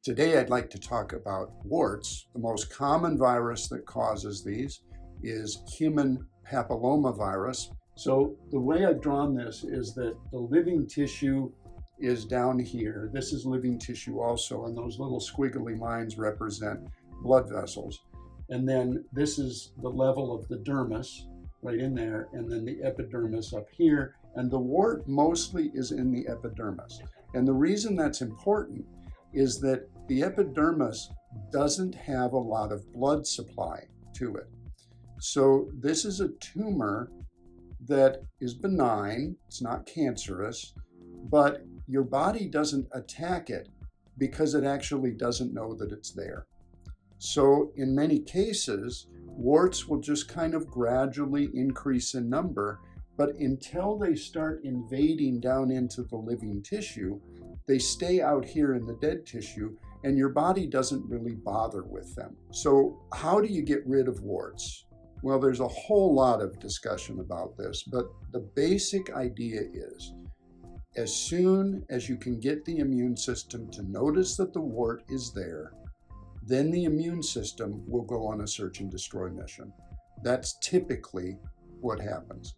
Today I'd like to talk about warts. The most common virus that causes these is human papillomavirus. So the way I've drawn this is that the living tissue is down here. This is living tissue also, and those little squiggly lines represent blood vessels. And then this is the level of the dermis right in there, and then the epidermis up here. And the wart mostly is in the epidermis. And the reason that's important is that the epidermis doesn't have a lot of blood supply to it. So this is a tumor that is benign, it's not cancerous, but your body doesn't attack it because it actually doesn't know that it's there. So in many cases, warts will just kind of gradually increase in number, but until they start invading down into the living tissue, they stay out here in the dead tissue, and your body doesn't really bother with them. So how do you get rid of warts? Well, there's a whole lot of discussion about this, but the basic idea is, as soon as you can get the immune system to notice that the wart is there, then the immune system will go on a search and destroy mission. That's typically what happens.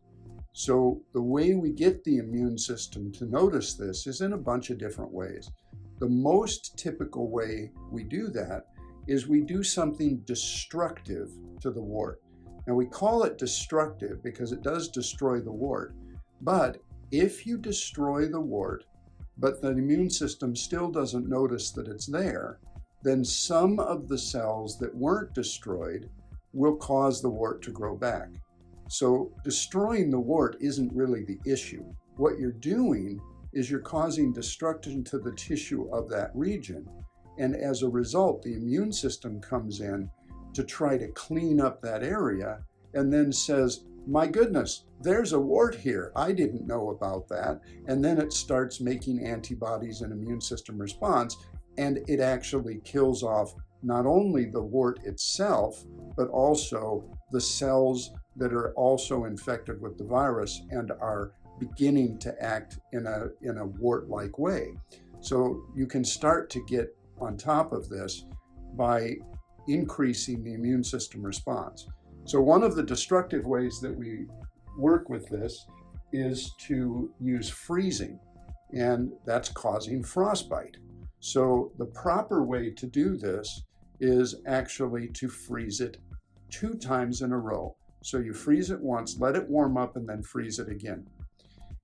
So the way we get the immune system to notice this is in a bunch of different ways. The most typical way we do that is we do something destructive to the wart. Now we call it destructive because it does destroy the wart, but if you destroy the wart, but the immune system still doesn't notice that it's there, then some of the cells that weren't destroyed will cause the wart to grow back. So destroying the wart isn't really the issue. What you're doing is you're causing destruction to the tissue of that region. And as a result, the immune system comes in to try to clean up that area and then says, my goodness, there's a wart here. I didn't know about that. And then it starts making antibodies and immune system response, and it actually kills off not only the wart itself, but also the cells that are also infected with the virus and are beginning to act in a wart-like way. So you can start to get on top of this by increasing the immune system response. So one of the destructive ways that we work with this is to use freezing, and that's causing frostbite. So the proper way to do this is actually to freeze it 2 times in a row. So you freeze it once, let it warm up, and then freeze it again.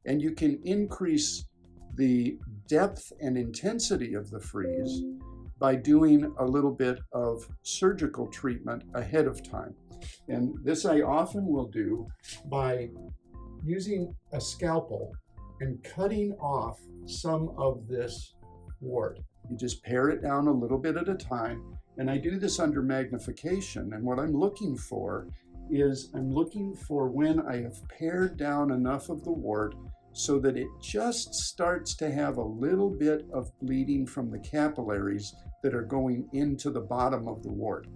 And you can increase the depth and intensity of the freeze by doing a little bit of surgical treatment ahead of time. And this I often will do by using a scalpel and cutting off some of this wart. You just pare it down a little bit at a time, and I do this under magnification. And what I'm looking for is when I have pared down enough of the wart so that it just starts to have a little bit of bleeding from the capillaries that are going into the bottom of the wart.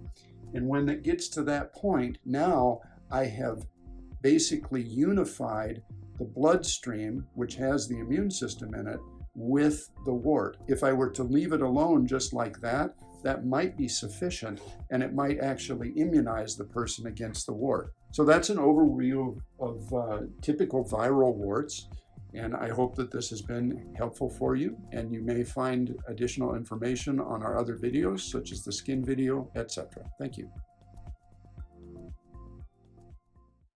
And when it gets to that point, now I have basically unified the bloodstream, which has the immune system in it, with the wart. If I were to leave it alone just like that, that might be sufficient, and it might actually immunize the person against the wart. So that's an overview of typical viral warts, and I hope that this has been helpful for you, and you may find additional information on our other videos, such as the skin video, etc. Thank you.